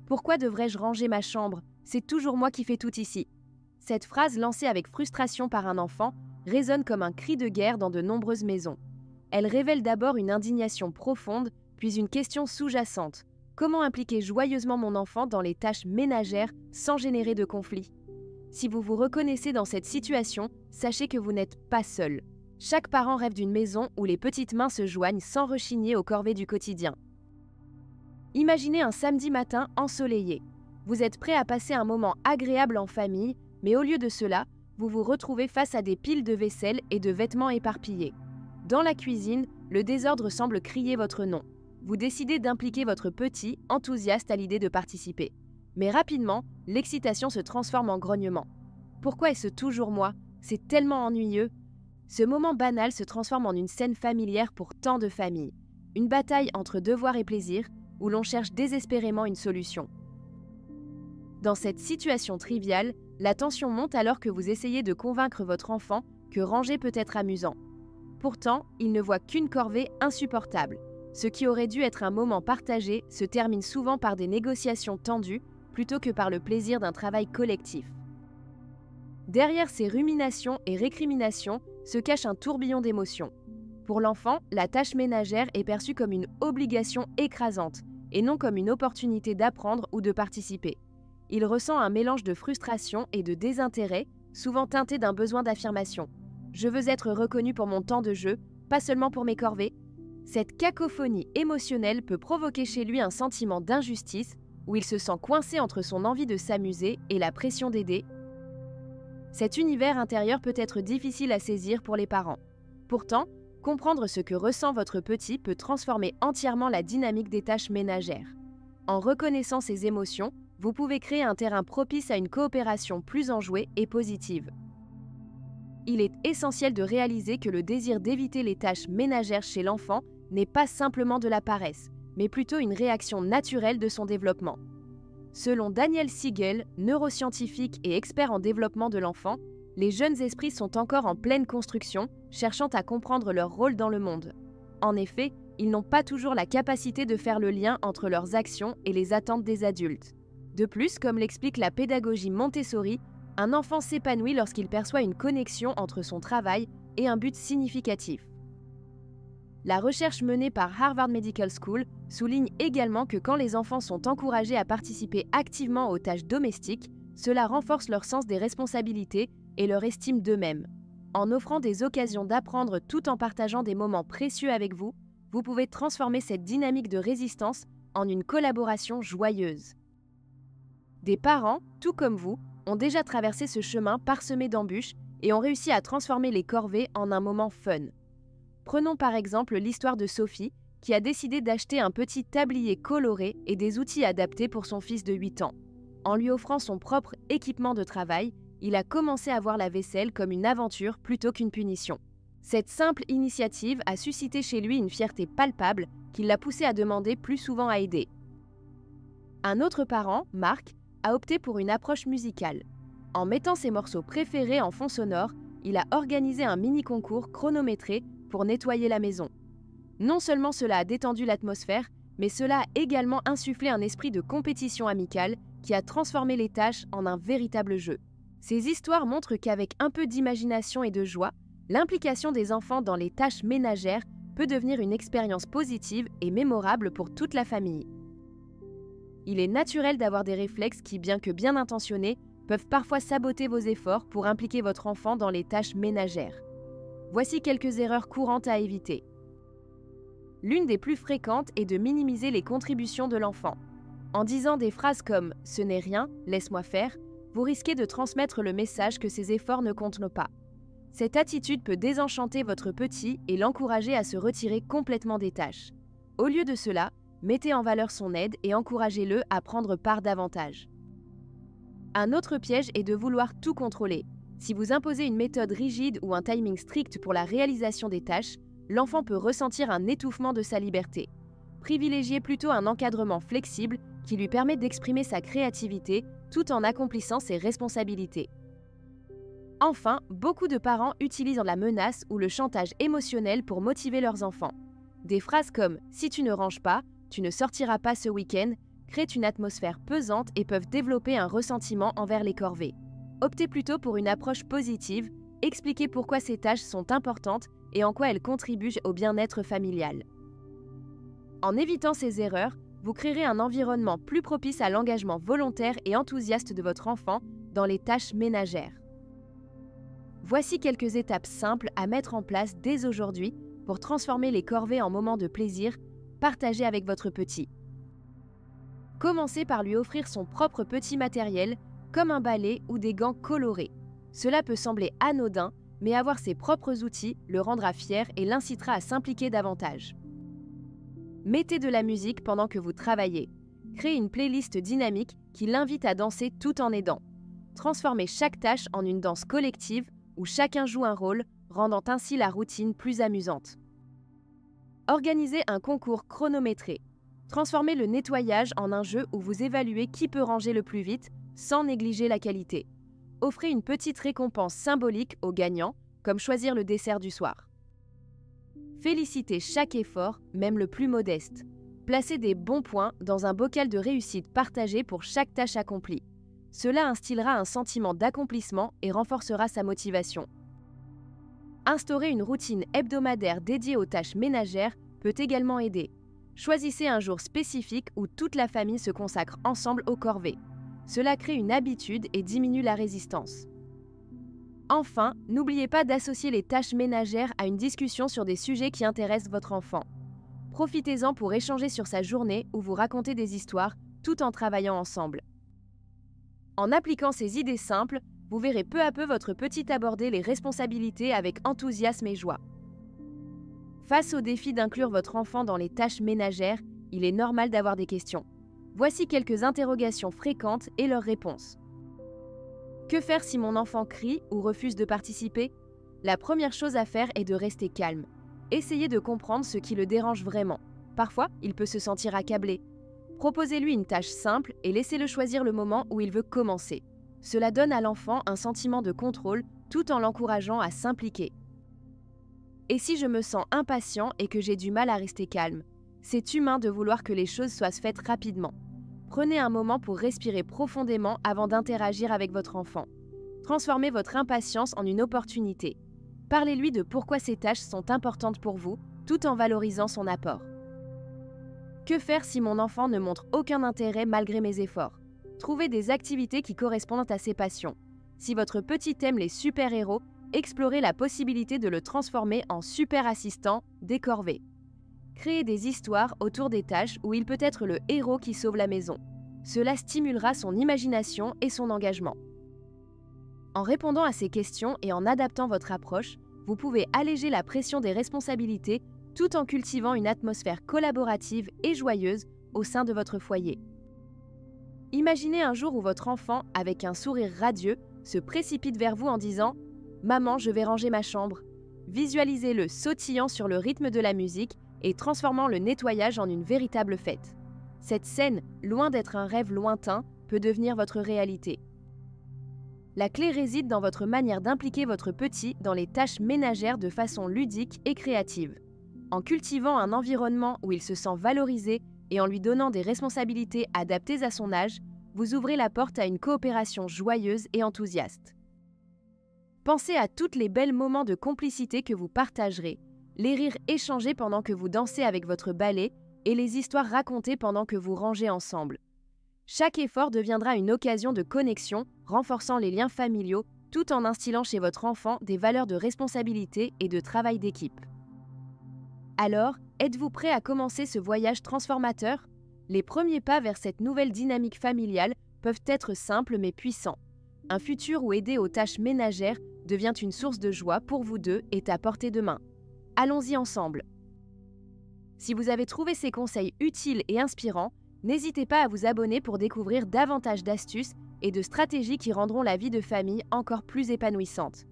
Pourquoi devrais-je ranger ma chambre? C'est toujours moi qui fais tout ici. Cette phrase lancée avec frustration par un enfant résonne comme un cri de guerre dans de nombreuses maisons. Elle révèle d'abord une indignation profonde, puis une question sous-jacente. Comment impliquer joyeusement mon enfant dans les tâches ménagères sans générer de conflit? Si vous vous reconnaissez dans cette situation, sachez que vous n'êtes pas seul. Chaque parent rêve d'une maison où les petites mains se joignent sans rechigner aux corvées du quotidien. Imaginez un samedi matin ensoleillé. Vous êtes prêt à passer un moment agréable en famille, mais au lieu de cela, vous vous retrouvez face à des piles de vaisselle et de vêtements éparpillés. Dans la cuisine, le désordre semble crier votre nom. Vous décidez d'impliquer votre petit, enthousiaste à l'idée de participer. Mais rapidement, l'excitation se transforme en grognement. Pourquoi est-ce toujours moi? C'est tellement ennuyeux. Ce moment banal se transforme en une scène familière pour tant de familles. Une bataille entre devoir et plaisir, où l'on cherche désespérément une solution. Dans cette situation triviale, la tension monte alors que vous essayez de convaincre votre enfant que ranger peut être amusant. Pourtant, il ne voit qu'une corvée insupportable. Ce qui aurait dû être un moment partagé se termine souvent par des négociations tendues plutôt que par le plaisir d'un travail collectif. Derrière ces ruminations et récriminations se cache un tourbillon d'émotions. Pour l'enfant, la tâche ménagère est perçue comme une obligation écrasante et non comme une opportunité d'apprendre ou de participer. Il ressent un mélange de frustration et de désintérêt, souvent teinté d'un besoin d'affirmation. Je veux être reconnu pour mon temps de jeu, pas seulement pour mes corvées. Cette cacophonie émotionnelle peut provoquer chez lui un sentiment d'injustice où il se sent coincé entre son envie de s'amuser et la pression d'aider. Cet univers intérieur peut être difficile à saisir pour les parents. Pourtant, comprendre ce que ressent votre petit peut transformer entièrement la dynamique des tâches ménagères. En reconnaissant ces émotions, vous pouvez créer un terrain propice à une coopération plus enjouée et positive. Il est essentiel de réaliser que le désir d'éviter les tâches ménagères chez l'enfant n'est pas simplement de la paresse, mais plutôt une réaction naturelle de son développement. Selon Daniel Siegel, neuroscientifique et expert en développement de l'enfant, les jeunes esprits sont encore en pleine construction, cherchant à comprendre leur rôle dans le monde. En effet, ils n'ont pas toujours la capacité de faire le lien entre leurs actions et les attentes des adultes. De plus, comme l'explique la pédagogie Montessori, un enfant s'épanouit lorsqu'il perçoit une connexion entre son travail et un but significatif. La recherche menée par Harvard Medical School souligne également que quand les enfants sont encouragés à participer activement aux tâches domestiques, cela renforce leur sens des responsabilités et leur estime d'eux-mêmes. En offrant des occasions d'apprendre tout en partageant des moments précieux avec vous, vous pouvez transformer cette dynamique de résistance en une collaboration joyeuse. Des parents, tout comme vous, ont déjà traversé ce chemin parsemé d'embûches et ont réussi à transformer les corvées en un moment fun. Prenons par exemple l'histoire de Sophie, qui a décidé d'acheter un petit tablier coloré et des outils adaptés pour son fils de 8 ans. En lui offrant son propre équipement de travail, il a commencé à voir la vaisselle comme une aventure plutôt qu'une punition. Cette simple initiative a suscité chez lui une fierté palpable qui l'a poussé à demander plus souvent à aider. Un autre parent, Marc, a opté pour une approche musicale. En mettant ses morceaux préférés en fond sonore, il a organisé un mini-concours chronométré pour nettoyer la maison. Non seulement cela a détendu l'atmosphère, mais cela a également insufflé un esprit de compétition amicale qui a transformé les tâches en un véritable jeu. Ces histoires montrent qu'avec un peu d'imagination et de joie, l'implication des enfants dans les tâches ménagères peut devenir une expérience positive et mémorable pour toute la famille. Il est naturel d'avoir des réflexes qui, bien que bien intentionnés, peuvent parfois saboter vos efforts pour impliquer votre enfant dans les tâches ménagères. Voici quelques erreurs courantes à éviter. L'une des plus fréquentes est de minimiser les contributions de l'enfant. En disant des phrases comme « ce n'est rien, laisse-moi faire », vous risquez de transmettre le message que ses efforts ne comptent pas. Cette attitude peut désenchanter votre petit et l'encourager à se retirer complètement des tâches. Au lieu de cela, mettez en valeur son aide et encouragez-le à prendre part davantage. Un autre piège est de vouloir tout contrôler. Si vous imposez une méthode rigide ou un timing strict pour la réalisation des tâches, l'enfant peut ressentir un étouffement de sa liberté. Privilégiez plutôt un encadrement flexible qui lui permet d'exprimer sa créativité tout en accomplissant ses responsabilités. Enfin, beaucoup de parents utilisent la menace ou le chantage émotionnel pour motiver leurs enfants. Des phrases comme « si tu ne ranges pas »,« tu ne sortiras pas ce week-end » créent une atmosphère pesante et peuvent développer un ressentiment envers les corvées. Optez plutôt pour une approche positive, expliquez pourquoi ces tâches sont importantes et en quoi elles contribuent au bien-être familial. En évitant ces erreurs, vous créerez un environnement plus propice à l'engagement volontaire et enthousiaste de votre enfant dans les tâches ménagères. Voici quelques étapes simples à mettre en place dès aujourd'hui pour transformer les corvées en moments de plaisir partagés avec votre petit. Commencez par lui offrir son propre petit matériel, comme un balai ou des gants colorés. Cela peut sembler anodin, mais avoir ses propres outils le rendra fier et l'incitera à s'impliquer davantage. Mettez de la musique pendant que vous travaillez. Créez une playlist dynamique qui l'invite à danser tout en aidant. Transformez chaque tâche en une danse collective où chacun joue un rôle, rendant ainsi la routine plus amusante. Organisez un concours chronométré. Transformez le nettoyage en un jeu où vous évaluez qui peut ranger le plus vite sans négliger la qualité. Offrez une petite récompense symbolique aux gagnants, comme choisir le dessert du soir. Félicitez chaque effort, même le plus modeste. Placez des bons points dans un bocal de réussite partagé pour chaque tâche accomplie. Cela instillera un sentiment d'accomplissement et renforcera sa motivation. Instaurer une routine hebdomadaire dédiée aux tâches ménagères peut également aider. Choisissez un jour spécifique où toute la famille se consacre ensemble aux corvées. Cela crée une habitude et diminue la résistance. Enfin, n'oubliez pas d'associer les tâches ménagères à une discussion sur des sujets qui intéressent votre enfant. Profitez-en pour échanger sur sa journée ou vous raconter des histoires tout en travaillant ensemble. En appliquant ces idées simples, vous verrez peu à peu votre petit aborder les responsabilités avec enthousiasme et joie. Face au défi d'inclure votre enfant dans les tâches ménagères, il est normal d'avoir des questions. Voici quelques interrogations fréquentes et leurs réponses. Que faire si mon enfant crie ou refuse de participer? La première chose à faire est de rester calme. Essayez de comprendre ce qui le dérange vraiment. Parfois, il peut se sentir accablé. Proposez-lui une tâche simple et laissez-le choisir le moment où il veut commencer. Cela donne à l'enfant un sentiment de contrôle tout en l'encourageant à s'impliquer. Et si je me sens impatient et que j'ai du mal à rester calme? C'est humain de vouloir que les choses soient faites rapidement. Prenez un moment pour respirer profondément avant d'interagir avec votre enfant. Transformez votre impatience en une opportunité. Parlez-lui de pourquoi ces tâches sont importantes pour vous, tout en valorisant son apport. Que faire si mon enfant ne montre aucun intérêt malgré mes efforts? Trouvez des activités qui correspondent à ses passions. Si votre petit aime les super-héros, explorez la possibilité de le transformer en super assistant des corvées. Créez des histoires autour des tâches où il peut être le héros qui sauve la maison. Cela stimulera son imagination et son engagement. En répondant à ces questions et en adaptant votre approche, vous pouvez alléger la pression des responsabilités tout en cultivant une atmosphère collaborative et joyeuse au sein de votre foyer. Imaginez un jour où votre enfant, avec un sourire radieux, se précipite vers vous en disant « Maman, je vais ranger ma chambre ». Visualisez-le sautillant sur le rythme de la musique et transformant le nettoyage en une véritable fête. Cette scène, loin d'être un rêve lointain, peut devenir votre réalité. La clé réside dans votre manière d'impliquer votre petit dans les tâches ménagères de façon ludique et créative. En cultivant un environnement où il se sent valorisé et en lui donnant des responsabilités adaptées à son âge, vous ouvrez la porte à une coopération joyeuse et enthousiaste. Pensez à tous les belles moments de complicité que vous partagerez, les rires échangés pendant que vous dansez avec votre balai et les histoires racontées pendant que vous rangez ensemble. Chaque effort deviendra une occasion de connexion, renforçant les liens familiaux, tout en instillant chez votre enfant des valeurs de responsabilité et de travail d'équipe. Alors, êtes-vous prêt à commencer ce voyage transformateur? Les premiers pas vers cette nouvelle dynamique familiale peuvent être simples mais puissants. Un futur où aider aux tâches ménagères devient une source de joie pour vous deux est à portée de main. Allons-y ensemble. Si vous avez trouvé ces conseils utiles et inspirants, n'hésitez pas à vous abonner pour découvrir davantage d'astuces et de stratégies qui rendront la vie de famille encore plus épanouissante.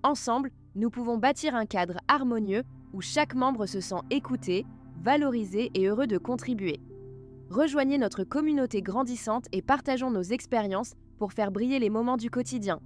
Ensemble, nous pouvons bâtir un cadre harmonieux où chaque membre se sent écouté, valorisé et heureux de contribuer. Rejoignez notre communauté grandissante et partageons nos expériences pour faire briller les moments du quotidien.